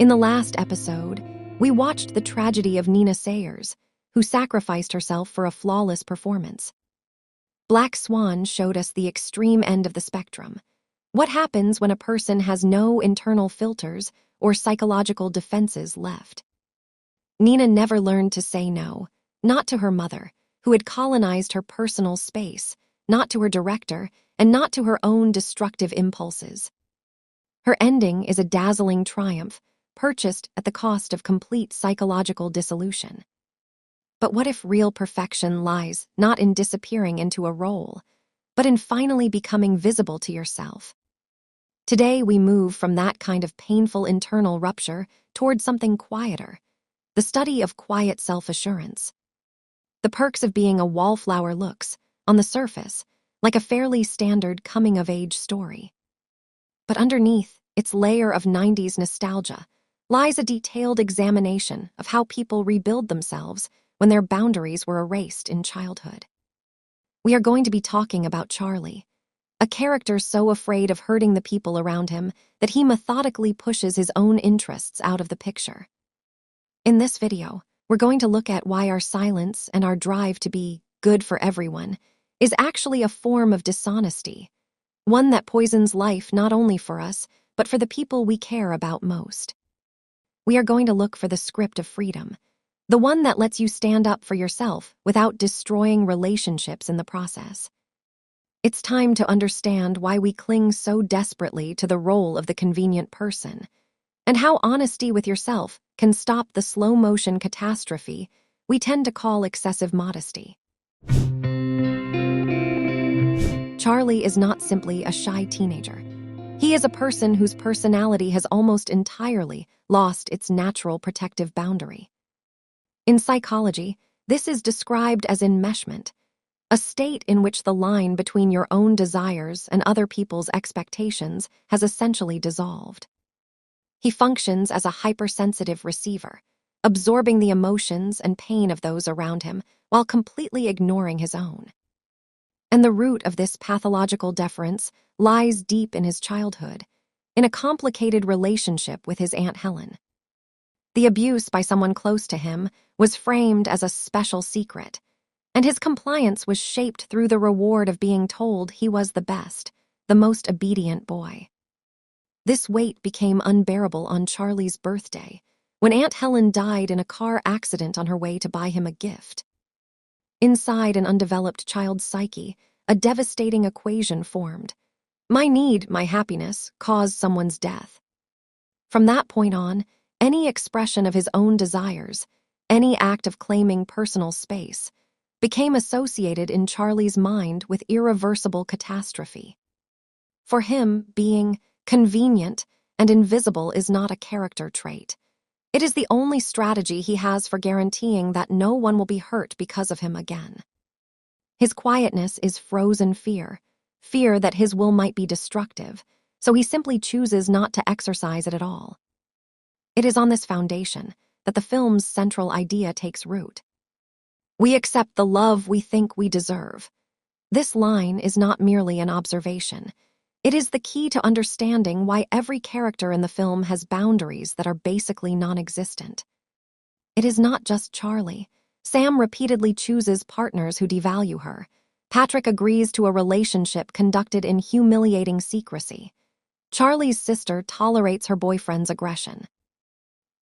In the last episode, we watched the tragedy of Nina Sayers, who sacrificed herself for a flawless performance. Black Swan showed us the extreme end of the spectrum. What happens when a person has no internal filters or psychological defenses left? Nina never learned to say no, not to her mother, who had colonized her personal space, not to her director, and not to her own destructive impulses. Her ending is a dazzling triumph, purchased at the cost of complete psychological dissolution. But what if real perfection lies not in disappearing into a role, but in finally becoming visible to yourself? Today we move from that kind of painful internal rupture toward something quieter, the study of quiet self-assurance. The perks of being a wallflower looks, on the surface, like a fairly standard coming-of-age story. But underneath its layer of 90s nostalgia lies a detailed examination of how people rebuild themselves when their boundaries were erased in childhood. We are going to be talking about Charlie, a character so afraid of hurting the people around him that he methodically pushes his own interests out of the picture. In this video, we're going to look at why our silence and our drive to be good for everyone is actually a form of dishonesty, one that poisons life not only for us, but for the people we care about most. We are going to look for the script of freedom, the one that lets you stand up for yourself without destroying relationships in the process. It's time to understand why we cling so desperately to the role of the convenient person, and how honesty with yourself can stop the slow-motion catastrophe we tend to call excessive modesty. Charlie is not simply a shy teenager. He is a person whose personality has almost entirely lost its natural protective boundary. In psychology, this is described as enmeshment, a state in which the line between your own desires and other people's expectations has essentially dissolved. He functions as a hypersensitive receiver, absorbing the emotions and pain of those around him while completely ignoring his own. And the root of this pathological deference lies deep in his childhood, in a complicated relationship with his Aunt Helen. The abuse by someone close to him was framed as a special secret, and his compliance was shaped through the reward of being told he was the best, the most obedient boy. This weight became unbearable on Charlie's birthday, when Aunt Helen died in a car accident on her way to buy him a gift. Inside an undeveloped child's psyche, a devastating equation formed. My need, my happiness, caused someone's death. From that point on, any expression of his own desires, any act of claiming personal space, became associated in Charlie's mind with irreversible catastrophe. For him, being convenient and invisible is not a character trait. It is the only strategy he has for guaranteeing that no one will be hurt because of him again. His quietness is frozen fear that his will might be destructive, so he simply chooses not to exercise it at all. It is on this foundation that the film's central idea takes root. We accept the love we think we deserve. This line is not merely an observation. It is the key to understanding why every character in the film has boundaries that are basically non-existent. It is not just Charlie. Sam repeatedly chooses partners who devalue her. Patrick agrees to a relationship conducted in humiliating secrecy. Charlie's sister tolerates her boyfriend's aggression.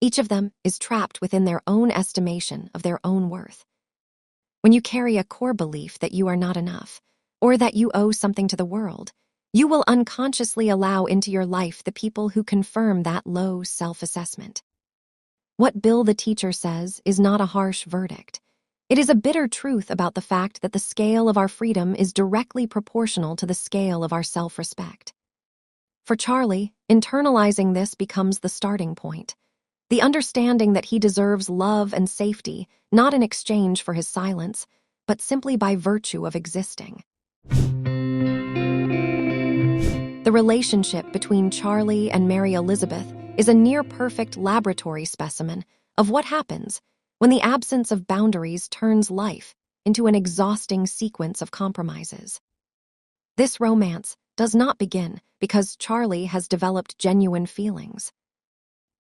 Each of them is trapped within their own estimation of their own worth. When you carry a core belief that you are not enough, or that you owe something to the world, you will unconsciously allow into your life the people who confirm that low self-assessment. What Bill the teacher says is not a harsh verdict. It is a bitter truth about the fact that the scale of our freedom is directly proportional to the scale of our self-respect. For Charlie, internalizing this becomes the starting point. The understanding that he deserves love and safety, not in exchange for his silence, but simply by virtue of existing. The relationship between Charlie and Mary Elizabeth is a near-perfect laboratory specimen of what happens when the absence of boundaries turns life into an exhausting sequence of compromises. This romance does not begin because Charlie has developed genuine feelings.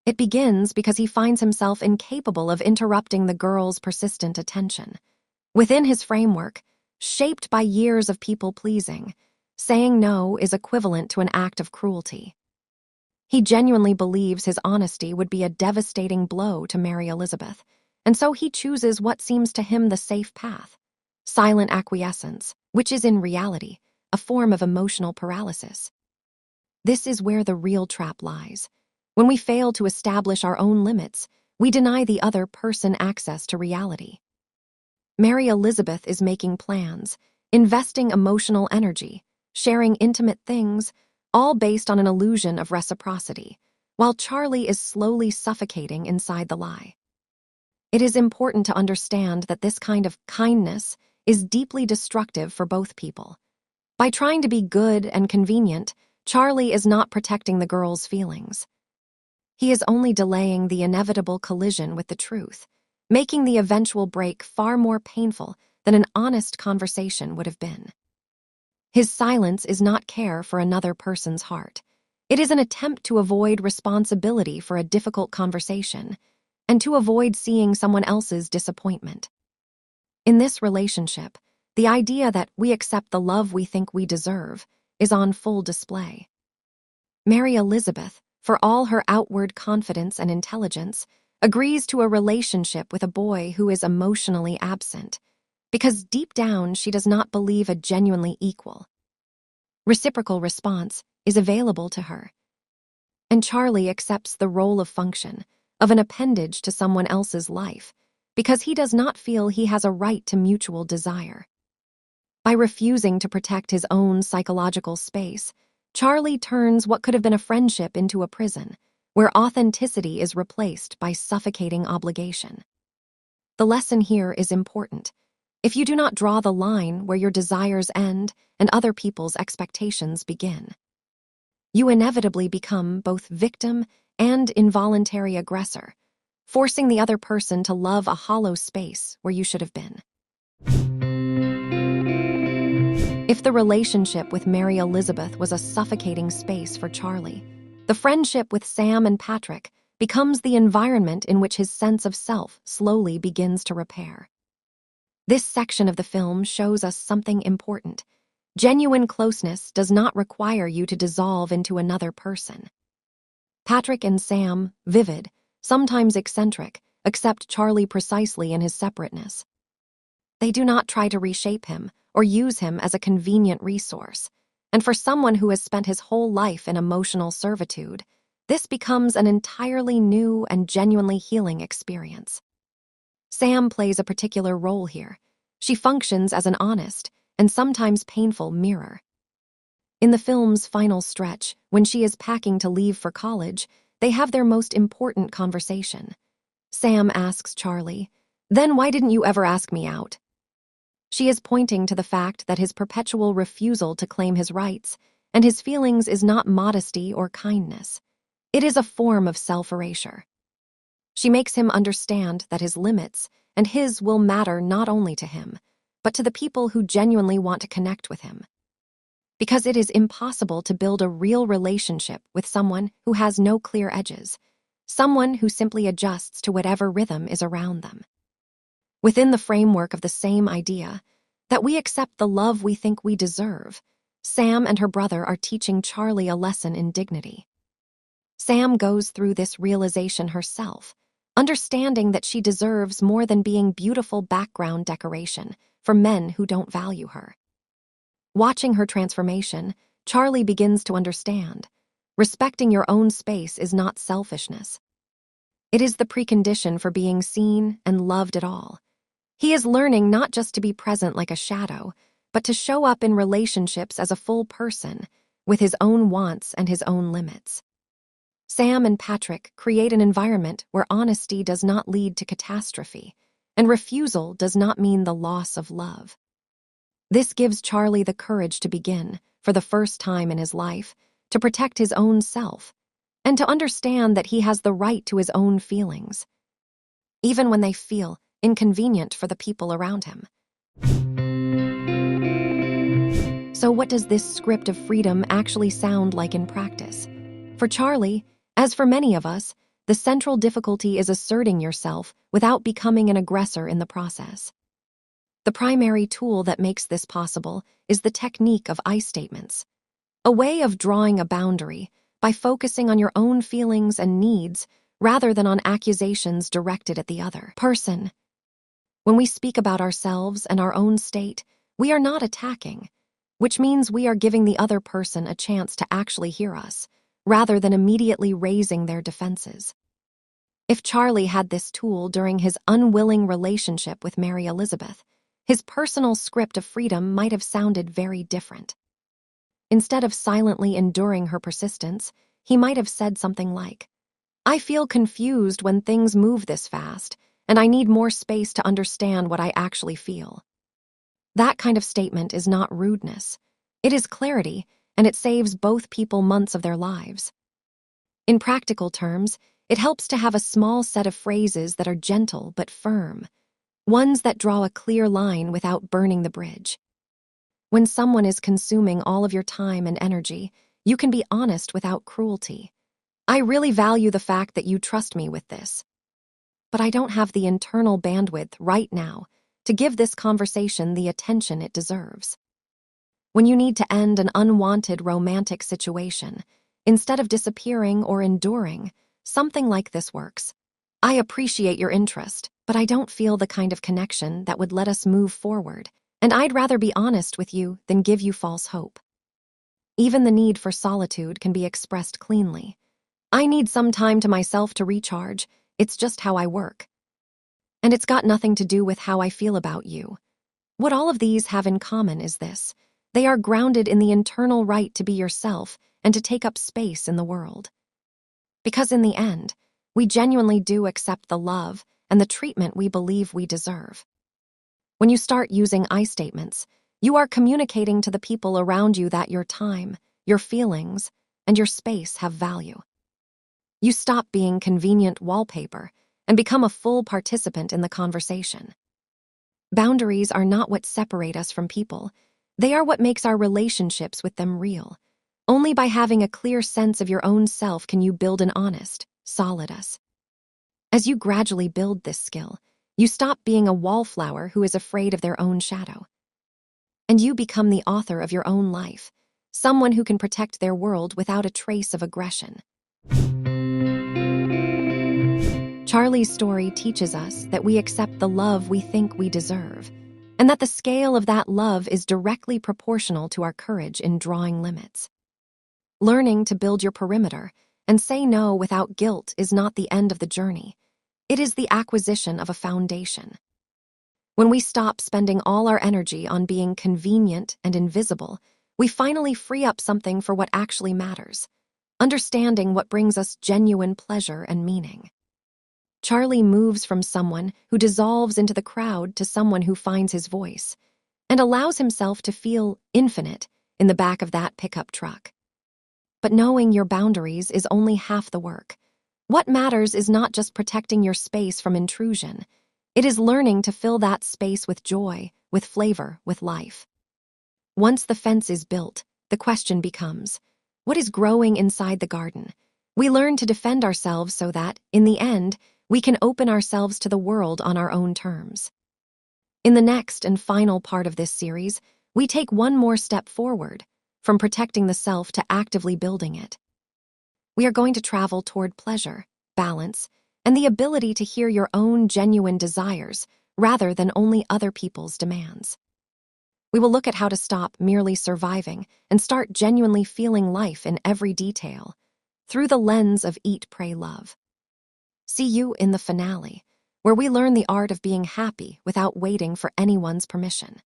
It begins because he finds himself incapable of interrupting the girl's persistent attention. Within his framework, shaped by years of people-pleasing, saying no is equivalent to an act of cruelty. He genuinely believes his honesty would be a devastating blow to Mary Elizabeth, and so he chooses what seems to him the safe path: silent acquiescence, which is in reality a form of emotional paralysis. This is where the real trap lies. When we fail to establish our own limits, we deny the other person access to reality. Mary Elizabeth is making plans, investing emotional energy, sharing intimate things, all based on an illusion of reciprocity, while Charlie is slowly suffocating inside the lie. It is important to understand that this kind of kindness is deeply destructive for both people. By trying to be good and convenient, Charlie is not protecting the girl's feelings. He is only delaying the inevitable collision with the truth, making the eventual break far more painful than an honest conversation would have been. His silence is not care for another person's heart. It is an attempt to avoid responsibility for a difficult conversation and to avoid seeing someone else's disappointment. In this relationship, the idea that we accept the love we think we deserve is on full display. Mary Elizabeth, for all her outward confidence and intelligence, agrees to a relationship with a boy who is emotionally absent, because deep down she does not believe a genuinely equal. Reciprocal response is available to her, and Charlie accepts the role of function, of an appendage to someone else's life, because he does not feel he has a right to mutual desire. By refusing to protect his own psychological space, Charlie turns what could have been a friendship into a prison, where authenticity is replaced by suffocating obligation. The lesson here is important. If you do not draw the line where your desires end and other people's expectations begin, you inevitably become both victim and involuntary aggressor, forcing the other person to love a hollow space where you should have been. If the relationship with Mary Elizabeth was a suffocating space for Charlie, the friendship with Sam and Patrick becomes the environment in which his sense of self slowly begins to repair. This section of the film shows us something important. Genuine closeness does not require you to dissolve into another person. Patrick and Sam, vivid, sometimes eccentric, accept Charlie precisely in his separateness. They do not try to reshape him or use him as a convenient resource. And for someone who has spent his whole life in emotional servitude, this becomes an entirely new and genuinely healing experience. Sam plays a particular role here. She functions as an honest and sometimes painful mirror. In the film's final stretch, when she is packing to leave for college, they have their most important conversation. Sam asks Charlie, "Then why didn't you ever ask me out?" She is pointing to the fact that his perpetual refusal to claim his rights and his feelings is not modesty or kindness. It is a form of self-erasure. She makes him understand that his limits and his will matter not only to him, but to the people who genuinely want to connect with him. Because it is impossible to build a real relationship with someone who has no clear edges, someone who simply adjusts to whatever rhythm is around them. Within the framework of the same idea, that we accept the love we think we deserve, Sam and her brother are teaching Charlie a lesson in dignity. Sam goes through this realization herself, understanding that she deserves more than being beautiful background decoration for men who don't value her. Watching her transformation, Charlie begins to understand. Respecting your own space is not selfishness. It is the precondition for being seen and loved at all. He is learning not just to be present like a shadow, but to show up in relationships as a full person, with his own wants and his own limits. Sam and Patrick create an environment where honesty does not lead to catastrophe, and refusal does not mean the loss of love. This gives Charlie the courage to begin, for the first time in his life, to protect his own self, and to understand that he has the right to his own feelings, even when they feel inconvenient for the people around him. So what does this script of freedom actually sound like in practice? For Charlie, as for many of us, The central difficulty is asserting yourself without becoming an aggressor in the process. The primary tool that makes this possible is the technique of I statements, a way of drawing a boundary by focusing on your own feelings and needs rather than on accusations directed at the other person. When we speak about ourselves and our own state, we are not attacking, which means we are giving the other person a chance to actually hear us, rather than immediately raising their defenses. If Charlie had this tool during his unwilling relationship with Mary Elizabeth, his personal script of freedom might have sounded very different. Instead of silently enduring her persistence, he might have said something like, "I feel confused when things move this fast, and I need more space to understand what I actually feel." That kind of statement is not rudeness. It is clarity, and it saves both people months of their lives. In practical terms, it helps to have a small set of phrases that are gentle but firm, ones that draw a clear line without burning the bridge. When someone is consuming all of your time and energy, you can be honest without cruelty. "I really value the fact that you trust me with this, but I don't have the internal bandwidth right now to give this conversation the attention it deserves." When you need to end an unwanted romantic situation, instead of disappearing or enduring, something like this works. "I appreciate your interest, but I don't feel the kind of connection that would let us move forward, and I'd rather be honest with you than give you false hope." Even the need for solitude can be expressed cleanly. "I need some time to myself to recharge. It's just how I work. And it's got nothing to do with how I feel about you." What all of these have in common is this: they are grounded in the internal right to be yourself and to take up space in the world. Because in the end, we genuinely do accept the love and the treatment we believe we deserve. When you start using I statements, you are communicating to the people around you that your time, your feelings, and your space have value. You stop being convenient wallpaper and become a full participant in the conversation. Boundaries are not what separate us from people. They are what makes our relationships with them real. Only by having a clear sense of your own self can you build an honest, solid us. As you gradually build this skill, you stop being a wallflower who is afraid of their own shadow. And you become the author of your own life, someone who can protect their world without a trace of aggression. Charlie's story teaches us that we accept the love we think we deserve, and that the scale of that love is directly proportional to our courage in drawing limits. Learning to build your perimeter and say no without guilt is not the end of the journey. It is the acquisition of a foundation. When we stop spending all our energy on being convenient and invisible, we finally free up something for what actually matters, understanding what brings us genuine pleasure and meaning. Charlie moves from someone who dissolves into the crowd to someone who finds his voice and allows himself to feel infinite in the back of that pickup truck. But knowing your boundaries is only half the work. What matters is not just protecting your space from intrusion. It is learning to fill that space with joy, with flavor, with life. Once the fence is built, the question becomes, what is growing inside the garden? We learn to defend ourselves so that, in the end, we can open ourselves to the world on our own terms. In the next and final part of this series, we take one more step forward, from protecting the self to actively building it. We are going to travel toward pleasure, balance, and the ability to hear your own genuine desires rather than only other people's demands. We will look at how to stop merely surviving and start genuinely feeling life in every detail, through the lens of Eat, Pray, Love. See you in the finale, where we learn the art of being happy without waiting for anyone's permission.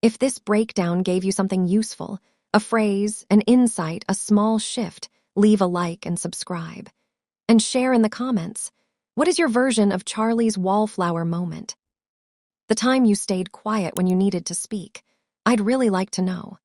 If this breakdown gave you something useful, a phrase, an insight, a small shift, leave a like and subscribe. And share in the comments, what is your version of Charlie's wallflower moment? The time you stayed quiet when you needed to speak. I'd really like to know.